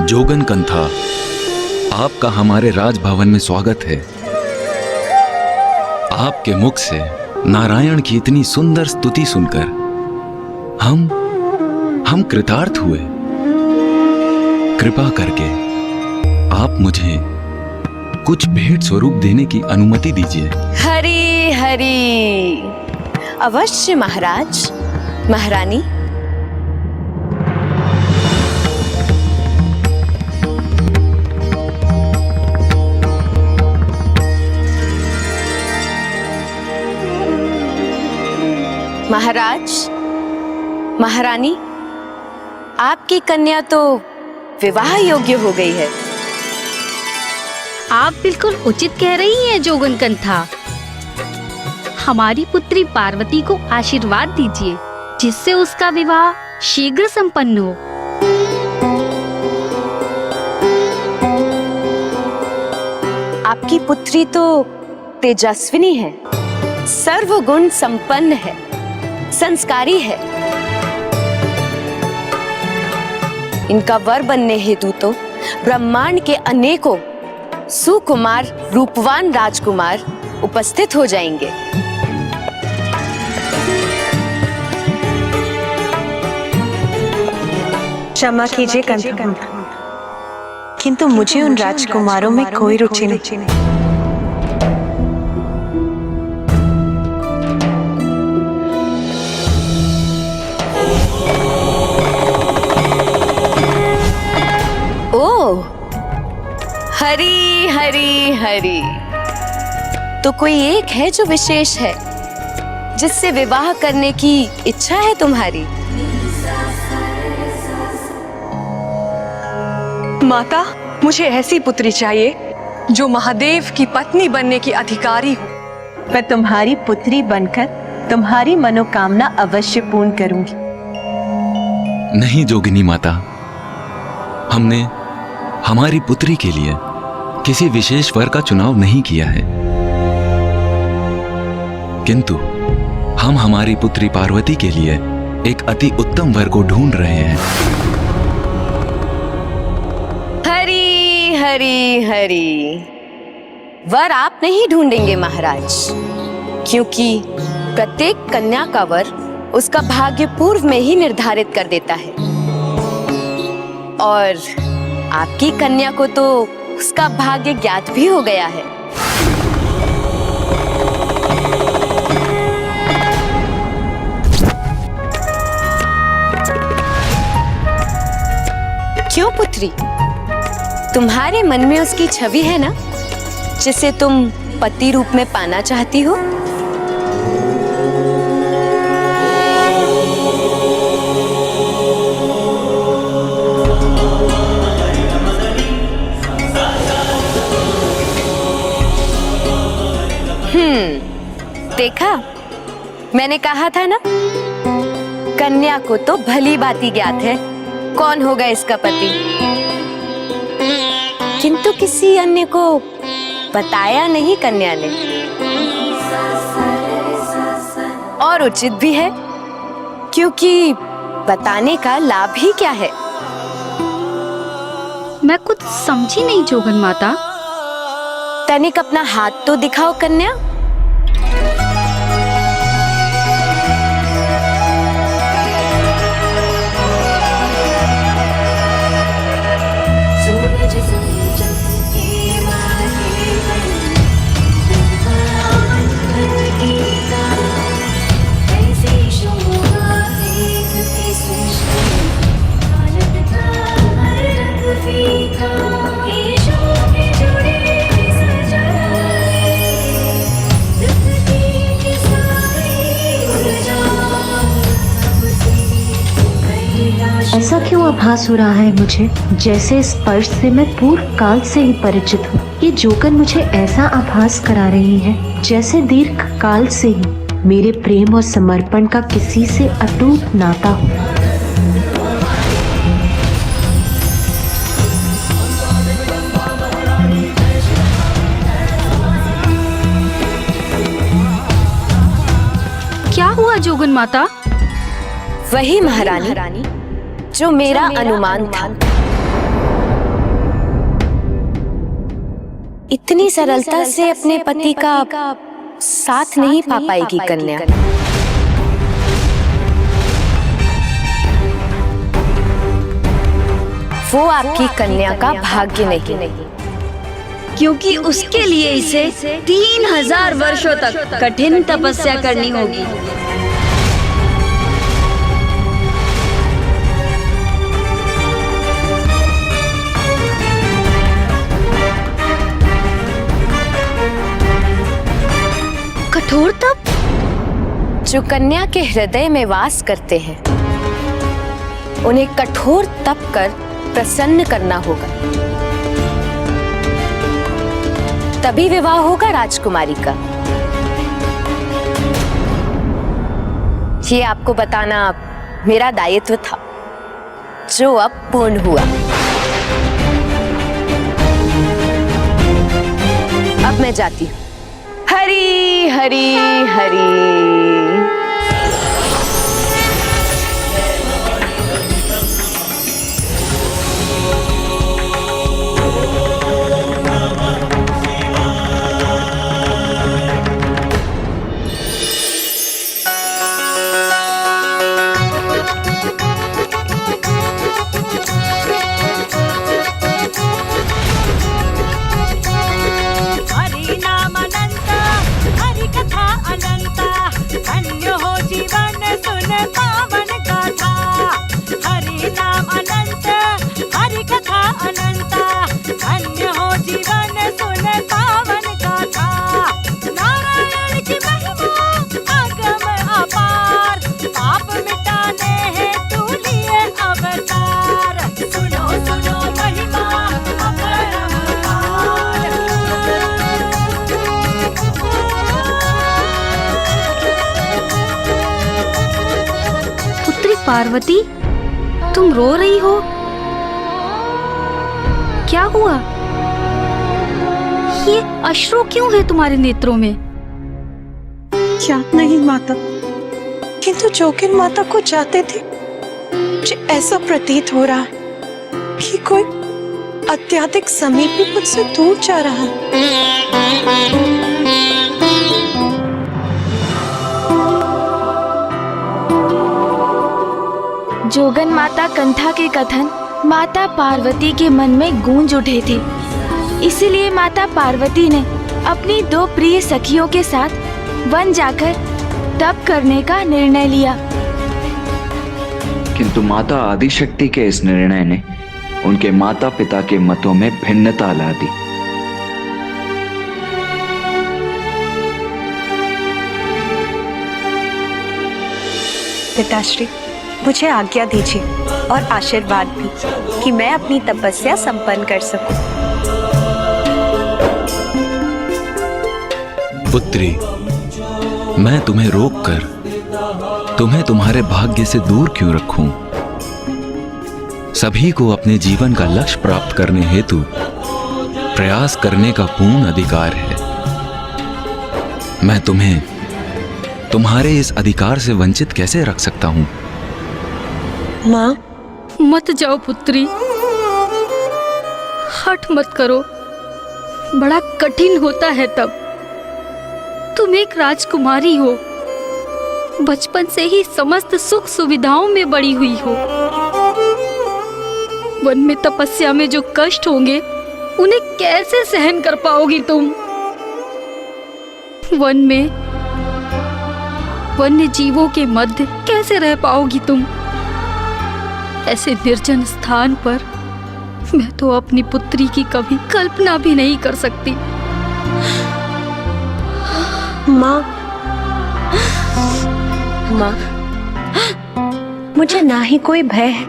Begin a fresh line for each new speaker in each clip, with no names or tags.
जोगन कंथा, आपका हमारे राजभवन में स्वागत है। आपके मुख से नारायण की इतनी सुंदर स्तुति सुनकर हम कृतार्थ हुए। कृपा करके आप मुझे कुछ भेंट स्वरूप देने की अनुमति दीजिए।
हरि हरि, अवश्य महाराज। महारानी, महाराज, महारानी, आपकी कन्या तो विवाह योग्य हो गई है।
आप बिल्कुल उचित कह रही हैं जोगन कंथा। हमारी पुत्री पार्वती को आशीर्वाद दीजिए जिससे उसका विवाह शीघ्र संपन्न हो।
आपकी पुत्री तो तेजस्विनी है, सर्वगुण संपन्न है, संस्कारी है। इनका वर बनने हेतु तो ब्रह्मांड के अनेकों सुकुमार रूपवान राजकुमार उपस्थित हो जाएंगे।
क्षमा कीजिए कंथा, किंतु मुझे उन राजकुमारों में कोई रुचि नहीं।
ओह, हरि हरि हरि, तो कोई एक है जो विशेष है, जिससे विवाह करने की इच्छा है तुम्हारी?
माता, मुझे ऐसी पुत्री चाहिए जो महादेव की पत्नी बनने की अधिकारी हो। मैं तुम्हारी पुत्री बनकर तुम्हारी मनोकामना अवश्य पूर्ण करूंगी।
नहीं जोगिनी माता, हमने हमारी पुत्री के लिए किसी विशेष वर का चुनाव नहीं किया है, किंतु हम हमारी पुत्री पार्वती के लिए एक अति उत्तम वर को ढूंढ रहे हैं।
हरि हरि हरि, वर आप नहीं ढूंढेंगे महाराज, क्योंकि प्रत्येक कन्या का वर उसका भाग्य पूर्व में ही निर्धारित कर देता है, और आपकी कन्या को तो उसका भाग्य ज्ञात भी हो गया है। क्यों पुत्री, तुम्हारे मन में उसकी छवि है ना, जिसे तुम पति रूप में पाना चाहती हो? देखा, मैंने कहा था ना, कन्या को तो भली भांति ज्ञात है कौन होगा इसका पति, किंतु किसी अन्य को बताया नहीं कन्या ने। और उचित भी है, क्योंकि बताने का लाभ ही क्या है?
मैं कुछ समझी नहीं जोगन माता।
तनिक अपना हाथ तो दिखाओ कन्या।
ऐसा क्यों आभास हो रहा है मुझे, जैसे स्पर्श से मैं पूर्व काल से ही परिचित हूँ। ये जोगन मुझे ऐसा आभास करा रही है जैसे दीर्घ काल से ही मेरे प्रेम और समर्पण का किसी से अटूट नाता हो।
क्या हुआ जोगन माता?
वही महारानी जो मेरा अनुमान था। इतनी सरलता से अपने पति का साथ नहीं पा पाएगी कन्या। वो आपकी कन्या का भाग्य नहीं,
क्योंकि उसके लिए इसे 3000 वर्षों तक कठिन तपस्या करनी होगी। कठोर तप?
जो कन्या के हृदय में वास करते हैं उन्हें कठोर तप कर प्रसन्न करना होगा, तभी विवाह होगा राजकुमारी का। ये आपको बताना मेरा दायित्व था, जो अब पूर्ण हुआ। अब मैं जाती हूँ। हरी हरी हरी।
पार्वती, तुम रो रही हो? क्या हुआ? ये अश्रु क्यों है तुम्हारे नेत्रों में?
याद नहीं माता, किंतु जोगिन माता को जाते थे मुझे ऐसा प्रतीत हो रहा है कि कोई अत्यधिक समीपी मुझसे दूर जा रहा है।
जोगन माता कंथा के कथन माता पार्वती के मन में गूंज उठे थे। इसीलिए माता पार्वती ने अपनी 2 प्रिय सखियों के साथ वन जाकर तप करने का निर्णय लिया।
किंतु माता आदिशक्ति के इस निर्णय ने उनके माता पिता के मतों में भिन्नता ला दी।
पिताश्री, मुझे आज्ञा दीजिए और आशीर्वाद भी कि मैं अपनी तपस्या संपन्न कर सकूं।
पुत्री, मैं तुम्हें रोककर तुम्हें तुम्हारे भाग्य से दूर क्यों रखूं? सभी को अपने जीवन का लक्ष्य प्राप्त करने हेतु प्रयास करने का पूर्ण अधिकार है। मैं तुम्हें तुम्हारे इस अधिकार से वंचित कैसे रख सकता हूं?
माँ,
मत जाओ पुत्री, हठ मत करो, बड़ा कठिन होता है तब। तुम एक राजकुमारी हो, बचपन से ही समस्त सुख सुविधाओं में बड़ी हुई हो। वन में तपस्या में जो कष्ट होंगे उन्हें कैसे सहन कर पाओगी तुम? वन में वन्य जीवों के मध्य कैसे रह पाओगी तुम? ऐसे निर्जन स्थान पर मैं तो अपनी पुत्री की कभी कल्पना भी नहीं कर सकती।
माँ, माँ, मुझे ना ही कोई भय है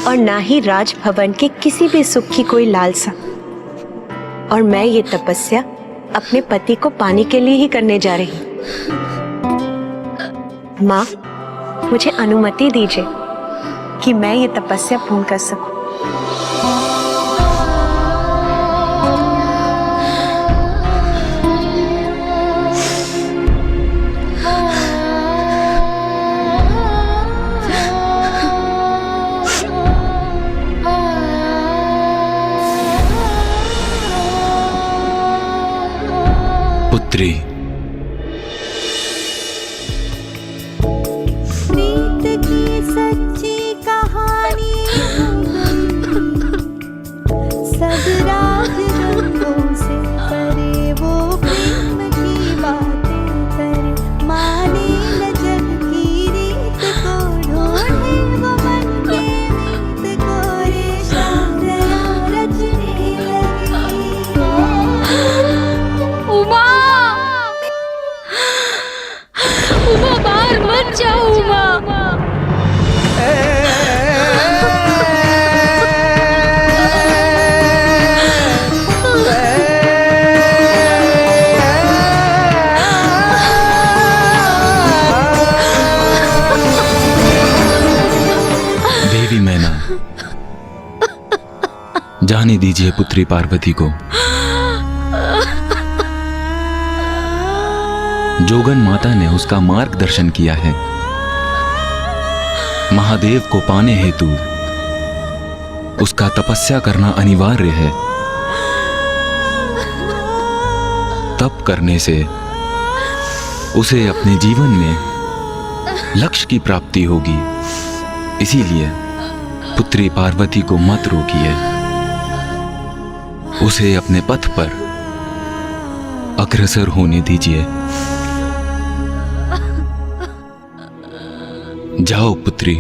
और ना ही राजभवन के किसी भी सुख की कोई लालसा, और मैं ये तपस्या अपने पति को पाने के लिए ही करने जा रही हूँ। माँ, मुझे अनुमति दीजिए कि मैं ये तपस्या पूर्ण कर सकूं।
पुत्री।
प्रीत की सच्ची कहानी सब राज रंगों से परे, वो प्रेम की बातें करे, माने न जग की रीत को, ढूंढे वो मन के मीत को, रेशा दया रचने लगी।
उमा, उमा बाहर मत जाओ उमा।
देवी मैना, जाने दीजिए पुत्री पार्वती को। जोगन माता ने उसका मार्गदर्शन किया है। महादेव को पाने हेतु उसका तपस्या करना अनिवार्य है। तप करने से उसे अपने जीवन में लक्ष्य की प्राप्ति होगी। इसीलिए पुत्री पार्वती को मत रोकिए, उसे अपने पथ पर अग्रसर होने दीजिए। जाओ पुत्री।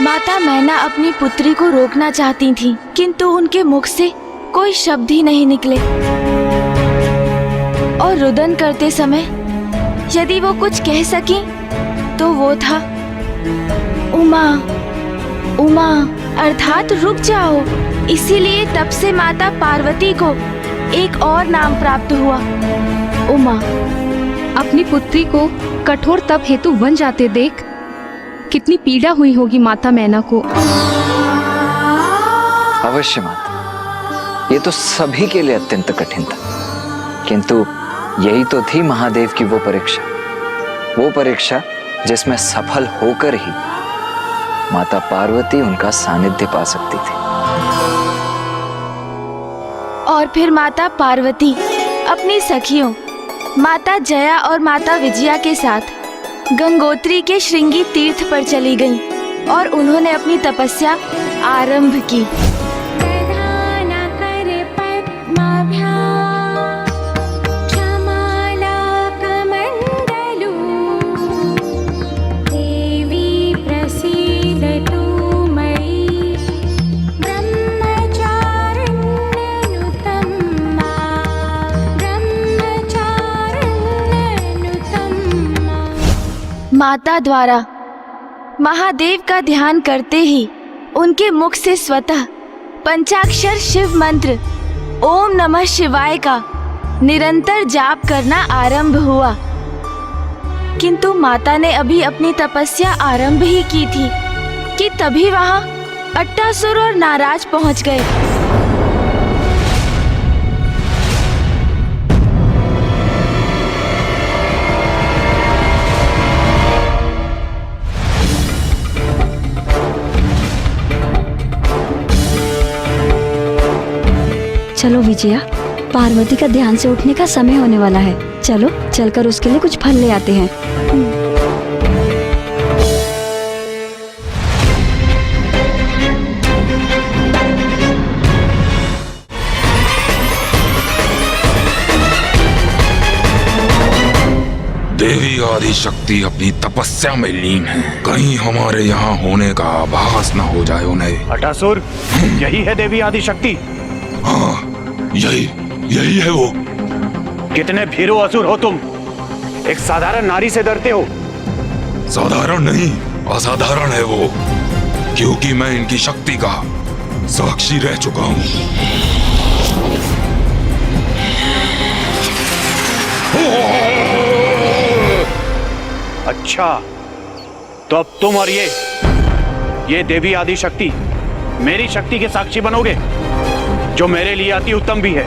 माता मैना अपनी पुत्री को रोकना चाहती थीं, किंतु उनके मुख से कोई शब्द ही नहीं निकले और रुदन करते समय यदि वो कुछ कह सकी तो वो था उमा, उमा अर्थात रुक जाओ। इसीलिए तब से माता पार्वती को एक और नाम प्राप्त हुआ, उमा।
अपनी पुत्री को कठोर तप हेतु वन जाते देख कितनी पीड़ा हुई होगी माता मैना को।
अवश्य माता, ये तो सभी के लिए अत्यंत कठिन था, किंतु यही तो थी महादेव की वो परीक्षा जिसमें सफल होकर ही माता पार्वती उनका सानिध्य पा सकती थी।
और फिर माता पार्वती अपनी सखियों माता जया और माता विजया के साथ गंगोत्री के श्रृंगी तीर्थ पर चली गईं और उन्होंने अपनी तपस्या आरंभ की। माता द्वारा महादेव का ध्यान करते ही उनके मुख से स्वतः पंचाक्षर शिव मंत्र ओम नमः शिवाय का निरंतर जाप करना आरंभ हुआ। किंतु माता ने अभी अपनी तपस्या आरंभ ही की थी कि तभी वहां अट्टासुर और नाराज पहुंच गए।
चलो विजया, पार्वती का ध्यान से उठने का समय होने वाला है। चलो चलकर उसके लिए कुछ फल ले आते हैं।
देवी आदि शक्ति अपनी तपस्या में लीन है, कहीं हमारे यहाँ होने का आभास न हो जाए उन्हें।
अटासुर, यही है देवी आदि शक्ति?
हाँ, यही है वो।
कितने भीरू असुर हो तुम, एक साधारण नारी से डरते हो।
साधारण नहीं, असाधारण है वो, क्योंकि मैं इनकी शक्ति का साक्षी रह चुका हूँ।
अच्छा, तो अब तुम और ये ये देवी आदि शक्ति मेरी शक्ति के साक्षी बनोगे, जो मेरे लिए अति उत्तम भी है,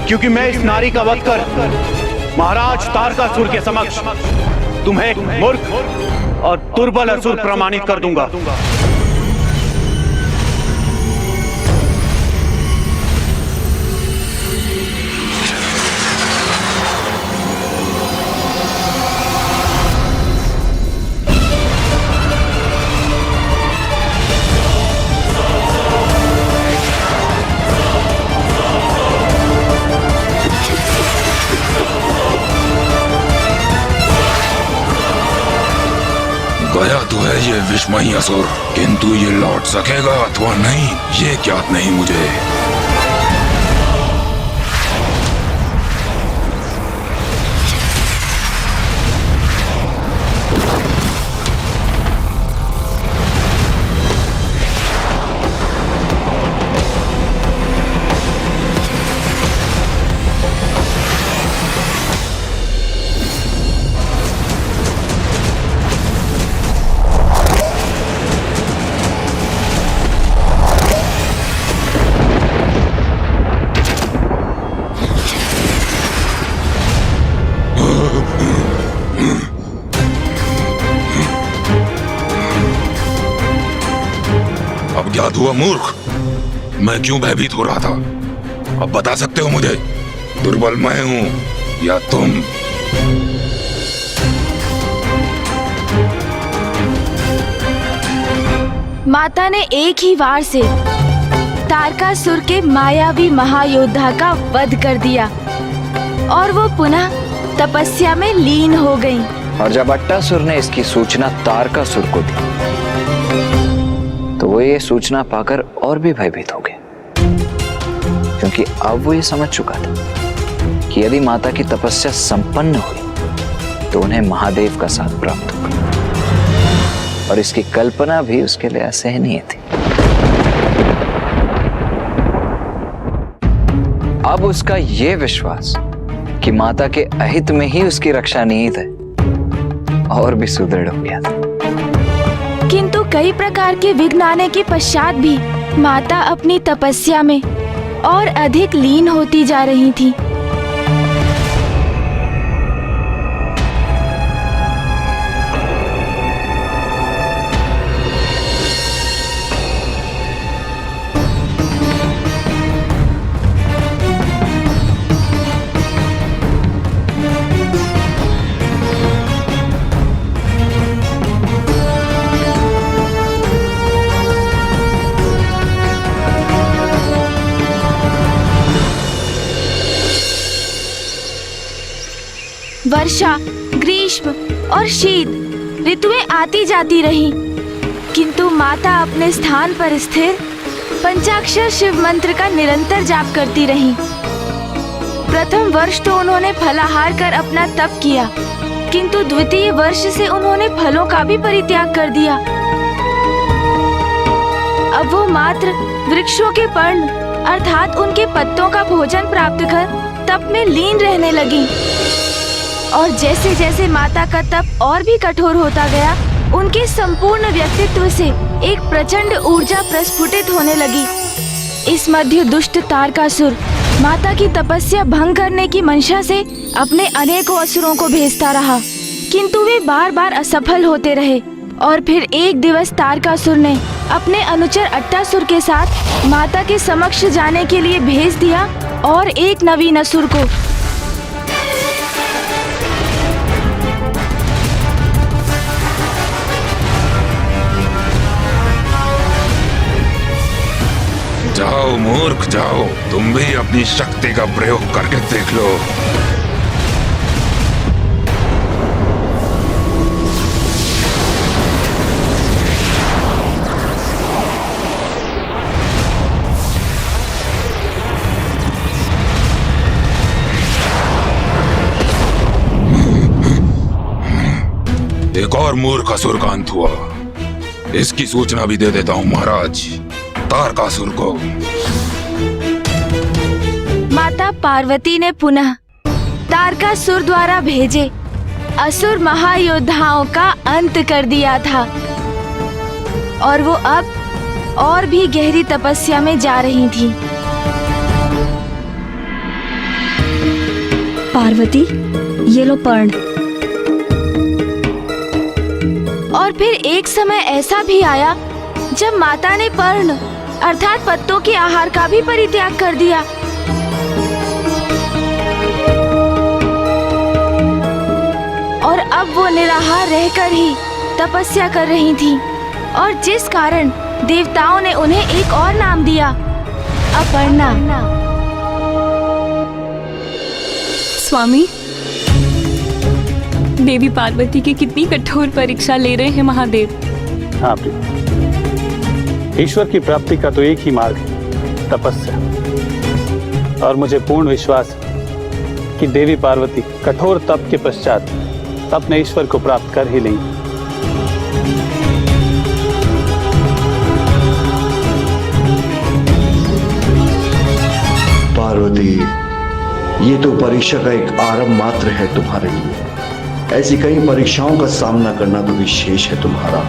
क्योंकि मैं इस नारी का वध कर महाराज तारकासुर के समक्ष तुम्हें एक मूर्ख और दुर्बल असुर प्रमाणित कर दूंगा।
गया तो है ये विस्मयी असुर, किंतु ये लौट सकेगा अथवा नहीं ये ज्ञात नहीं मुझे। अब ज्ञात हुआ मूर्ख, मैं क्यों भयभीत हो रहा था। अब बता सकते हो मुझे, दुर्बल मैं हूं या तुम?
माता ने एक ही वार से तारकासुर के मायावी महायोद्धा का वध कर दिया और वो पुनः तपस्या में लीन हो गईं।
और जब अट्टासुर ने इसकी सूचना तारकासुर को दी तो वो ये सूचना पाकर और भी भयभीत हो गए, क्योंकि अब वो ये समझ चुका था कि यदि माता की तपस्या संपन्न हुई तो उन्हें महादेव का साथ प्राप्त होगा, और इसकी कल्पना भी उसके लिए असहनीय थी। अब उसका ये विश्वास कि माता के अहित में ही उसकी रक्षा निहित है और भी सुदृढ़ हो गया था।
किंतु कई प्रकार के विघ्न आने के पश्चात भी माता अपनी तपस्या में और अधिक लीन होती जा रही थी। वर्षा, ग्रीष्म और शीत ऋतुएं आती जाती रहीं, किंतु माता अपने स्थान पर स्थिर पंचाक्षर शिव मंत्र का निरंतर जाप करती रहीं। प्रथम वर्ष तो उन्होंने फलाहार कर अपना तप किया, किंतु द्वितीय वर्ष से उन्होंने फलों का भी परित्याग कर दिया। अब वो मात्र वृक्षों के पर्ण अर्थात उनके पत्तों का भोजन प्राप्त कर तप में लीन रहने लगी। और जैसे जैसे माता का तप और भी कठोर होता गया, उनके संपूर्ण व्यक्तित्व से एक प्रचंड ऊर्जा प्रस्फुटित होने लगी। इस मध्य दुष्ट तारकासुर माता की तपस्या भंग करने की मंशा से अपने अनेकों असुरों को भेजता रहा, किंतु वे बार बार असफल होते रहे। और फिर एक दिवस तारकासुर ने अपने अनुचर अट्टासुर के साथ माता के समक्ष जाने के लिए भेज दिया और एक नवीन असुर को।
जाओ मूर्ख जाओ, तुम भी अपनी शक्ति का प्रयोग करके देख लो। एक और मूर्ख असुर का अंत हुआ, इसकी सूचना भी दे देता हूँ महाराज तारकासुर को।
माता पार्वती ने पुनः तारकासुर द्वारा भेजे असुर महायोद्धाओं का अंत कर दिया था। और वो अब और भी गहरी तपस्या में जा रही थी।
पार्वती, ये लो पर्ण।
और फिर एक समय ऐसा भी आया जब माता ने पर्ण अर्थात पत्तों के आहार का भी परित्याग कर दिया। और अब वो निराहार रहकर ही तपस्या कर रही थी, और जिस कारण देवताओं ने उन्हें एक और नाम दिया, अपर्णा।
स्वामी, देवी पार्वती की कितनी कठोर परीक्षा ले रहे हैं महादेव।
हाँ प्रिय, ईश्वर की प्राप्ति का तो एक ही मार्ग है, तपस्या। और मुझे पूर्ण विश्वास है कि देवी पार्वती कठोर तप के पश्चात अपने ईश्वर को प्राप्त कर ही लेंगी।
पार्वती, ये तो परीक्षा का एक आरंभ मात्र है तुम्हारे लिए। ऐसी कई परीक्षाओं का सामना करना तो विशेष है तुम्हारा।